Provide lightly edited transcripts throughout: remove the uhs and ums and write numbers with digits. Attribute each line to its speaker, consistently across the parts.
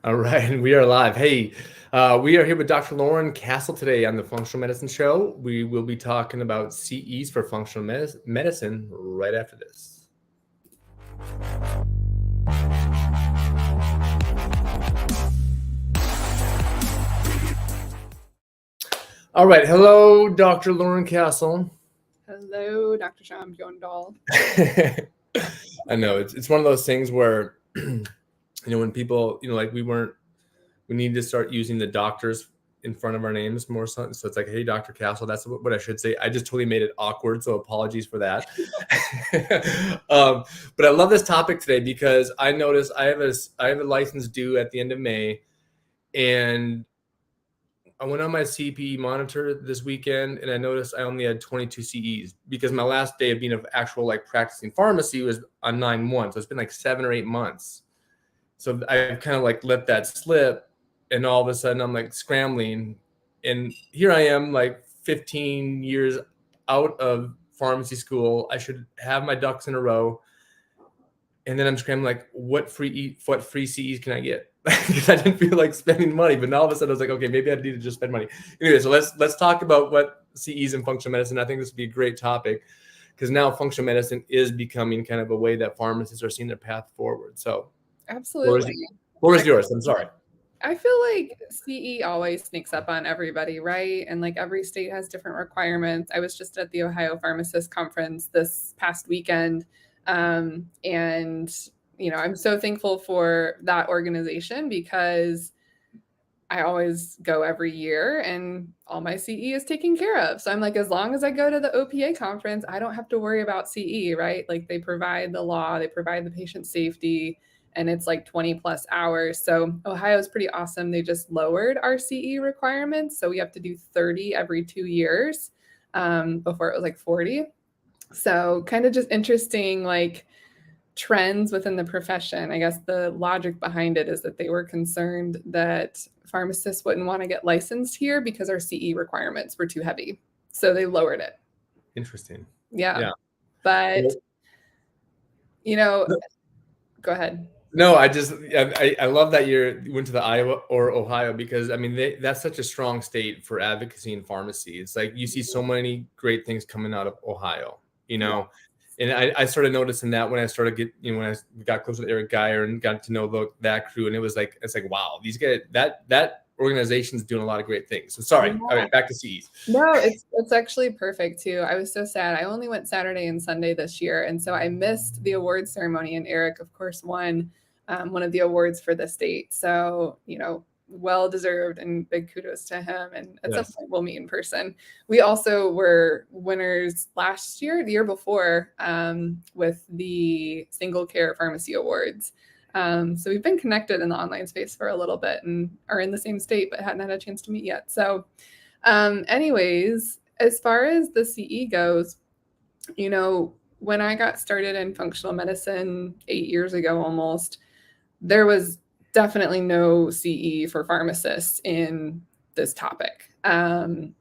Speaker 1: All right, we are live. Hey, we are here with Dr. Lauren Castle today on the Functional Medicine Show. We will be talking about CEs for functional medicine right after this. All right, hello, Dr. Lauren Castle.
Speaker 2: Hello, Dr. Sham Bjorndal.
Speaker 1: I know it's one of those things where when people like we need to start using the doctors in front of our names more so it's like, hey, Dr. Castle, that's what I should say. I just totally made it awkward, so apologies for that. But I love this topic today because I noticed I have a license due at the end of May, and I went on my CP monitor this weekend and I noticed I only had 22 CEs because my last day of being of actual practicing pharmacy was on 9/1. So it's been 7 or 8 months. So I kind of let that slip, and all of a sudden I'm scrambling, and here I am 15 years out of pharmacy school. I should have my ducks in a row, and then I'm scrambling what free CEs can I get? Because I didn't feel like spending money, but now all of a sudden I was like, okay, maybe I need to just spend money. Anyway, so let's talk about what CEs in functional medicine. I think this would be a great topic because now functional medicine is becoming kind of a way that pharmacists are seeing their path forward. So
Speaker 2: Absolutely.
Speaker 1: What was yours? I'm sorry.
Speaker 2: I feel like CE always sneaks up on everybody, right? And every state has different requirements. I was just at the Ohio Pharmacist Conference this past weekend. And, I'm so thankful for that organization because I always go every year and all my CE is taken care of. So I'm as long as I go to the OPA conference, I don't have to worry about CE, right? They provide the law, they provide the patient safety, and it's 20 plus hours. So Ohio is pretty awesome. They just lowered our CE requirements. So we have to do 30 every 2 years. Before it was 40. So kind of just interesting, trends within the profession. I guess the logic behind it is that they were concerned that pharmacists wouldn't want to get licensed here because our CE requirements were too heavy. So they lowered it.
Speaker 1: Interesting.
Speaker 2: Yeah. But, go ahead.
Speaker 1: No, I love that you went to the Iowa or Ohio because that's such a strong state for advocacy in pharmacy. It's you see so many great things coming out of Ohio,
Speaker 2: Yeah.
Speaker 1: And I started noticing that when I started when I got close with Eric Geyer and got to know that crew, and it's wow, these guys, that organization's doing a lot of great things. So sorry.
Speaker 2: Yeah.
Speaker 1: All right, back to CEs.
Speaker 2: No, it's actually perfect too. I was so sad. I only went Saturday and Sunday this year, and so I missed the award ceremony. And Eric, of course, won one of the awards for the state. So well deserved, and big kudos to him. And at some point we'll meet in person. We also were winners last year, the year before, with the Single Care Pharmacy Awards. So we've been connected in the online space for a little bit and are in the same state, but hadn't had a chance to meet yet. So anyways, as far as the CE goes, when I got started in functional medicine 8 years ago almost, there was definitely no CE for pharmacists in this topic. And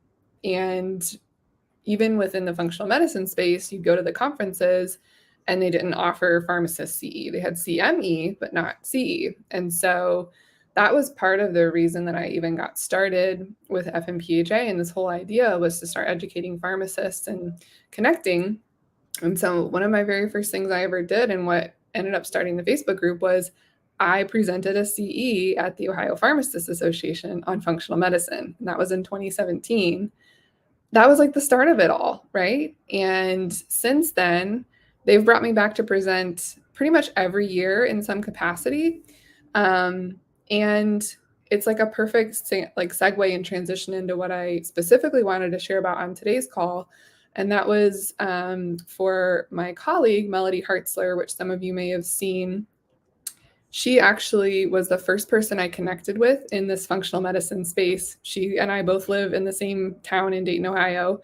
Speaker 2: even within the functional medicine space, you go to the conferences and they didn't offer pharmacist CE. They had CME, but not CE. And so that was part of the reason that I even got started with FMPHA. And this whole idea was to start educating pharmacists and connecting. And so one of my very first things I ever did, and what ended up starting the Facebook group, was I presented a CE at the Ohio Pharmacists Association on functional medicine. And that was in 2017. That was the start of it all, right? And since then, they've brought me back to present pretty much every year in some capacity. And it's a perfect segue and transition into what I specifically wanted to share about on today's call. And that was for my colleague, Melody Hartzler, which some of you may have seen. She actually was the first person I connected with in this functional medicine space. She and I both live in the same town in Dayton, Ohio.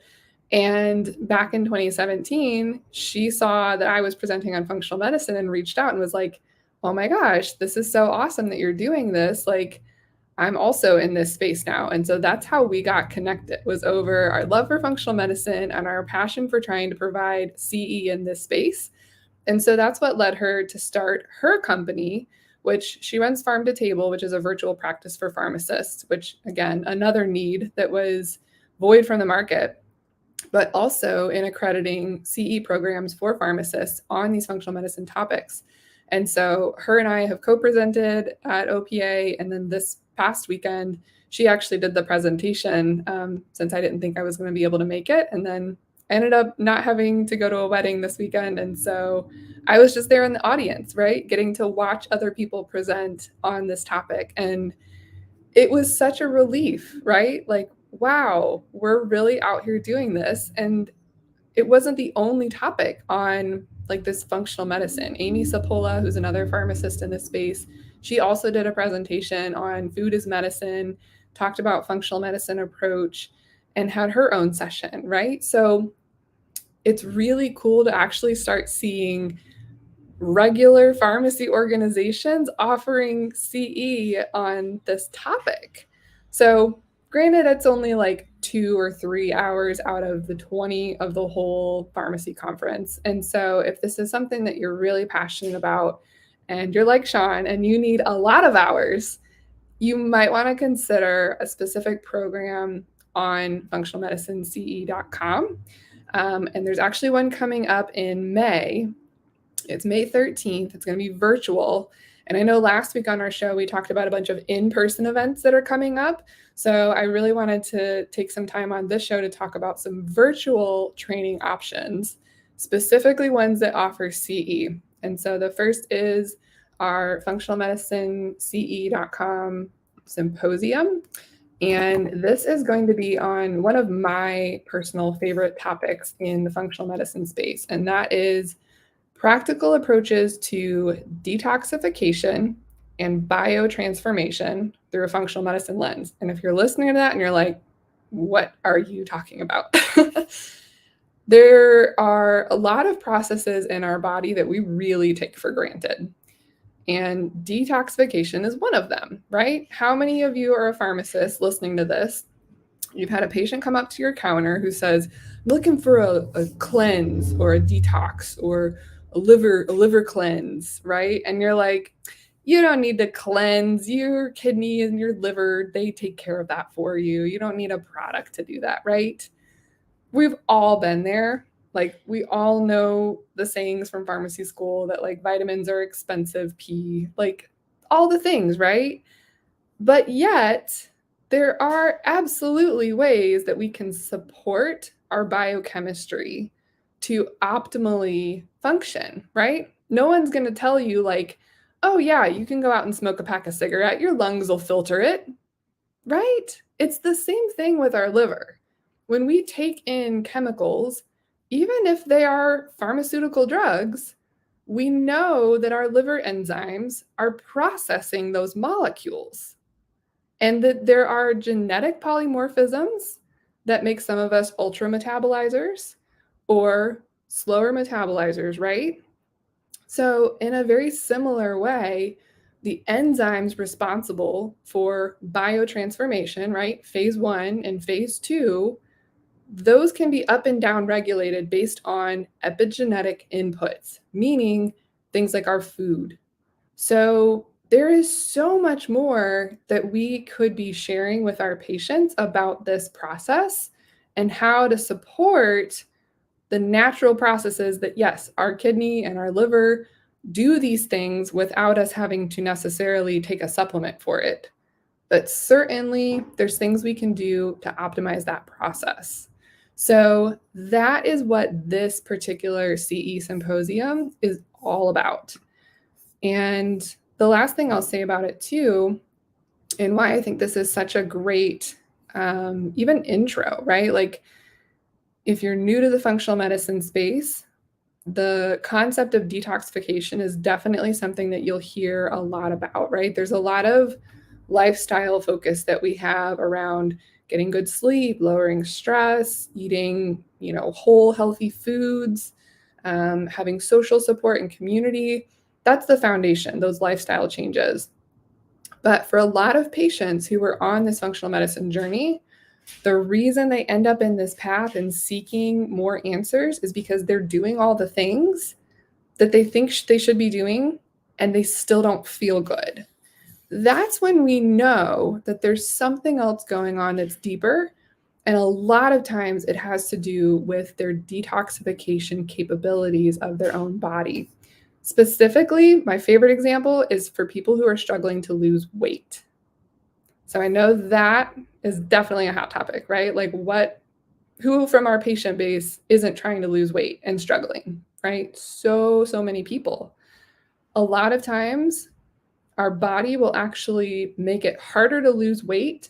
Speaker 2: And back in 2017, she saw that I was presenting on functional medicine and reached out and was like, oh my gosh, this is so awesome that you're doing this. I'm also in this space now. And so that's how we got connected, was over our love for functional medicine and our passion for trying to provide CE in this space. And so that's what led her to start her company, which she runs Farm to Table, which is a virtual practice for pharmacists, which again, another need that was void from the market, but also in accrediting CE programs for pharmacists on these functional medicine topics. And so her and I have co-presented at OPA, and then this past weekend, she actually did the presentation since I didn't think I was going to be able to make it, and then ended up not having to go to a wedding this weekend. And so I was just there in the audience, right? Getting to watch other people present on this topic. And it was such a relief, right? Like, wow, we're really out here doing this. And it wasn't the only topic on like this functional medicine. Amy Sapola, who's another pharmacist in this space, she also did a presentation on food as medicine, talked about functional medicine approach, and had her own session, right? So it's really cool to actually start seeing regular pharmacy organizations offering CE on this topic. So granted, it's only like 2 or 3 hours out of the 20 of the whole pharmacy conference. And so if this is something that you're really passionate about and you're like Sean and you need a lot of hours, you might want to consider a specific program on functionalmedicinece.com. And there's actually one coming up in May. It's May 13th. It's going to be virtual. And I know last week on our show, we talked about a bunch of in-person events that are coming up. So I really wanted to take some time on this show to talk about some virtual training options, specifically ones that offer CE. And so the first is our functionalmedicinece.com symposium. And this is going to be on one of my personal favorite topics in the functional medicine space, and that is practical approaches to detoxification and biotransformation through a functional medicine lens. And if you're listening to that and you're like, what are you talking about? There are a lot of processes in our body that we really take for granted. And detoxification is one of them, right? How many of you are a pharmacist listening to this? You've had a patient come up to your counter who says, I'm looking for a cleanse or a detox or a liver cleanse, right? And you're like, you don't need to cleanse your kidney and your liver. They take care of that for you. You don't need a product to do that, right? We've all been there. Like, we all know the sayings from pharmacy school that like vitamins are expensive, like all the things, right? But yet there are absolutely ways that we can support our biochemistry to optimally function, right? No one's going to tell you like, oh yeah, you can go out and smoke a pack of cigarette, your lungs will filter it, right? It's the same thing with our liver. When we take in chemicals, even if they are pharmaceutical drugs, we know that our liver enzymes are processing those molecules, and that there are genetic polymorphisms that make some of us ultra metabolizers or slower metabolizers, right? So in a very similar way, the enzymes responsible for biotransformation, right? Phase 1 and phase 2, those can be up and down regulated based on epigenetic inputs, meaning things like our food. So there is so much more that we could be sharing with our patients about this process and how to support the natural processes that, yes, our kidney and our liver do these things without us having to necessarily take a supplement for it. But certainly there's things we can do to optimize that process. So that is what this particular CE symposium is all about. And the last thing I'll say about it too, and why I think this is such a great even intro, right? Like, if you're new to the functional medicine space, the concept of detoxification is definitely something that you'll hear a lot about, right? There's a lot of lifestyle focus that we have around getting good sleep, lowering stress, eating, whole healthy foods, having social support and community. That's the foundation, those lifestyle changes. But for a lot of patients who are on this functional medicine journey, the reason they end up in this path and seeking more answers is because they're doing all the things that they think they should be doing, and they still don't feel good. That's when we know that there's something else going on that's deeper. And a lot of times it has to do with their detoxification capabilities of their own body. Specifically, my favorite example is for people who are struggling to lose weight. So I know that is definitely a hot topic, right? Like who from our patient base isn't trying to lose weight and struggling, right? So many people. A lot of times our body will actually make it harder to lose weight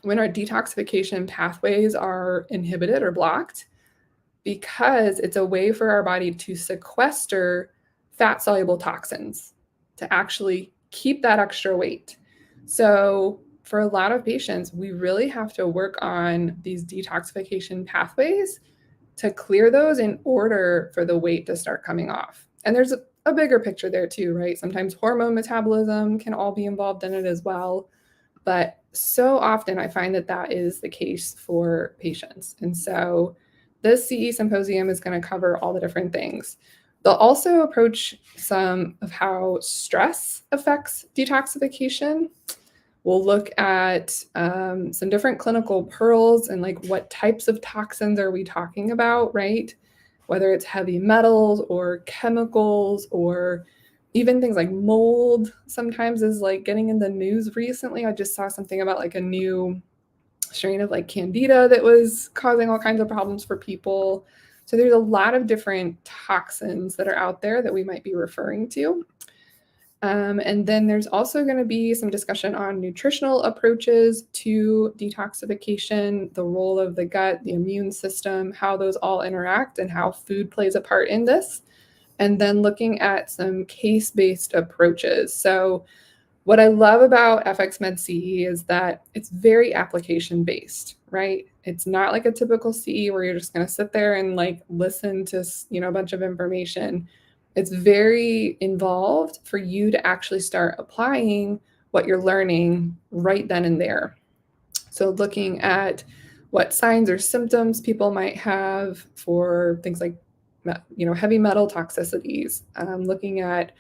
Speaker 2: when our detoxification pathways are inhibited or blocked, because it's a way for our body to sequester fat soluble toxins to actually keep that extra weight. So, for a lot of patients, we really have to work on these detoxification pathways to clear those in order for the weight to start coming off. And there's a bigger picture there too, right? Sometimes hormone metabolism can all be involved in it as well. But so often I find that that is the case for patients. And so this CE symposium is going to cover all the different things. They'll also approach some of how stress affects detoxification. We'll look at some different clinical pearls and like what types of toxins are we talking about, right? Whether it's heavy metals or chemicals or even things like mold sometimes is like getting in the news recently. I just saw something about like a new strain of like candida that was causing all kinds of problems for people. So there's a lot of different toxins that are out there that we might be referring to. And then there's also going to be some discussion on nutritional approaches to detoxification, the role of the gut, the immune system, how those all interact, and how food plays a part in this. And then looking at some case-based approaches. So what I love about FxMed CE is that it's very application-based, right? It's not like a typical CE where you're just going to sit there and like listen to, a bunch of information. It's very involved for you to actually start applying what you're learning right then and there. So looking at what signs or symptoms people might have for things like, heavy metal toxicities, looking at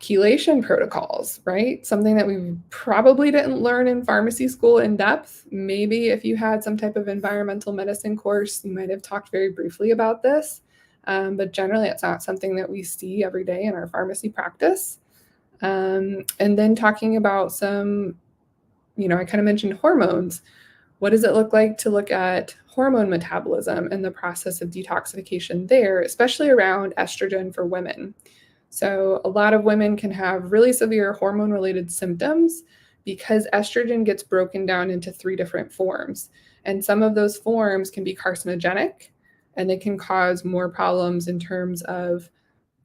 Speaker 2: chelation protocols, right? Something that we probably didn't learn in pharmacy school in depth. Maybe if you had some type of environmental medicine course, you might have talked very briefly about this. But generally, it's not something that we see every day in our pharmacy practice. And then talking about some, I kind of mentioned hormones. What does it look like to look at hormone metabolism and the process of detoxification there, especially around estrogen for women? So a lot of women can have really severe hormone-related symptoms because estrogen gets broken down into 3 different forms. And some of those forms can be carcinogenic, and they can cause more problems in terms of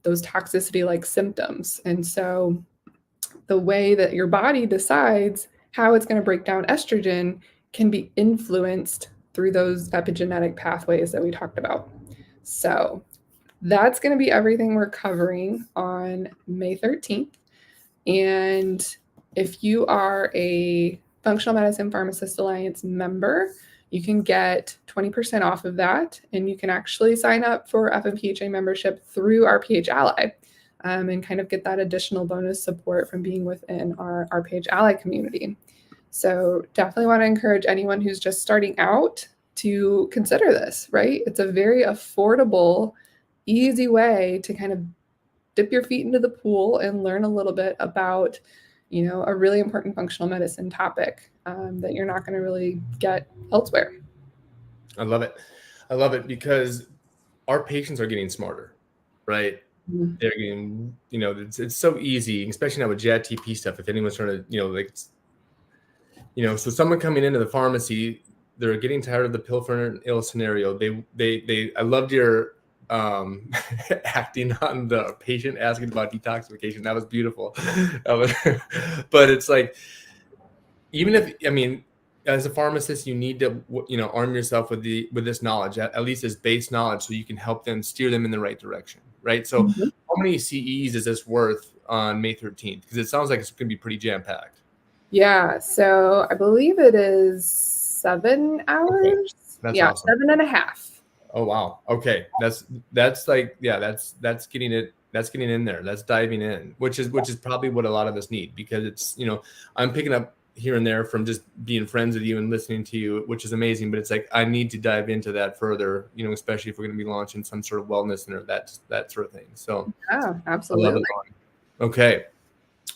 Speaker 2: those toxicity-like symptoms. And so the way that your body decides how it's going to break down estrogen can be influenced through those epigenetic pathways that we talked about. So that's going to be everything we're covering on May 13th. And if you are a Functional Medicine Pharmacist Alliance member, you can get 20% off of that. And you can actually sign up for FMPHA membership through our PH Ally and kind of get that additional bonus support from being within our PH Ally community. So definitely want to encourage anyone who's just starting out to consider this, right? It's a very affordable, easy way to kind of dip your feet into the pool and learn a little bit about, a really important functional medicine topic that you're not going to really get elsewhere.
Speaker 1: I love it. I love it because our patients are getting smarter, right? Mm-hmm. They're getting, it's so easy, especially now with JATP stuff. If anyone's trying to, so someone coming into the pharmacy, they're getting tired of the pill for an ill scenario. I loved your acting on the patient asking about detoxification. That was beautiful. But it's like, even if, as a pharmacist, you need to, arm yourself with this knowledge, at least as base knowledge, so you can help them, steer them in the right direction, right? So how many CEs is this worth on May 13th? Because it sounds like it's going to be pretty jam-packed.
Speaker 2: Yeah, so I believe it is 7 hours. Okay.
Speaker 1: That's awesome.
Speaker 2: 7.5.
Speaker 1: Oh, wow. Okay. That's like, that's getting it That's getting in there. That's diving in, which is probably what a lot of us need, because it's, I'm picking up here and there from just being friends with you and listening to you, which is amazing. But it's like, I need to dive into that further, especially if we're going to be launching some sort of wellness center, that sort of thing. So
Speaker 2: Yeah,
Speaker 1: I love
Speaker 2: absolutely.
Speaker 1: it, Lauren. Okay.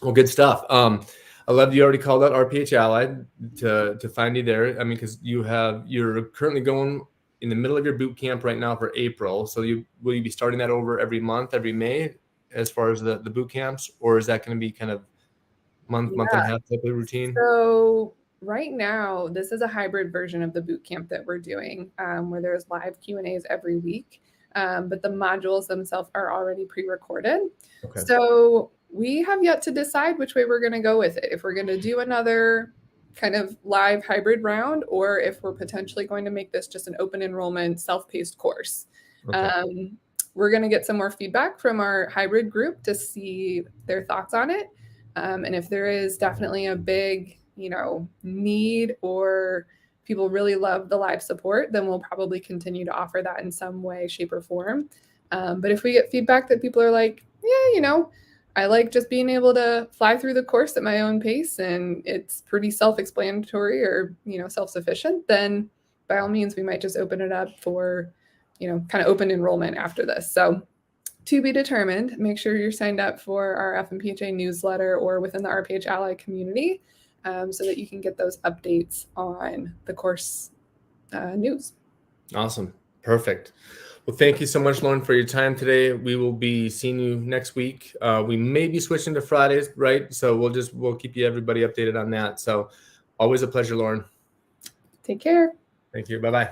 Speaker 1: Well, good stuff. I love you already called out RPH Allied to find you there. I mean, because you're currently going in the middle of your boot camp right now for April. So will you be starting that over every month, every May, as far as the boot camps, or is that going to be kind of month and a half type of routine?
Speaker 2: So right now, this is a hybrid version of the boot camp that we're doing, where there's live Q&As every week, but the modules themselves are already pre-recorded.
Speaker 1: Okay.
Speaker 2: So we have yet to decide which way we're going to go with it. If we're going to do another kind of live hybrid round, or if we're potentially going to make this just an open enrollment, self-paced course.
Speaker 1: Okay.
Speaker 2: We're going to get some more feedback from our hybrid group to see their thoughts on it. And if there is definitely a big, need, or people really love the live support, then we'll probably continue to offer that in some way, shape, or form. But if we get feedback that people are like, yeah, I like just being able to fly through the course at my own pace and it's pretty self-explanatory or, self-sufficient, then by all means, we might just open it up for, kind of open enrollment after this. So to be determined. Make sure you're signed up for our FMPHA newsletter or within the RPH Ally community, so that you can get those updates on the course news.
Speaker 1: Awesome. Perfect. Well, thank you so much, Lauren, for your time today. We will be seeing you next week. We may be switching to Fridays, right? So we'll keep everybody updated on that. So always a pleasure, Lauren.
Speaker 2: Take care.
Speaker 1: Thank you. Bye-bye.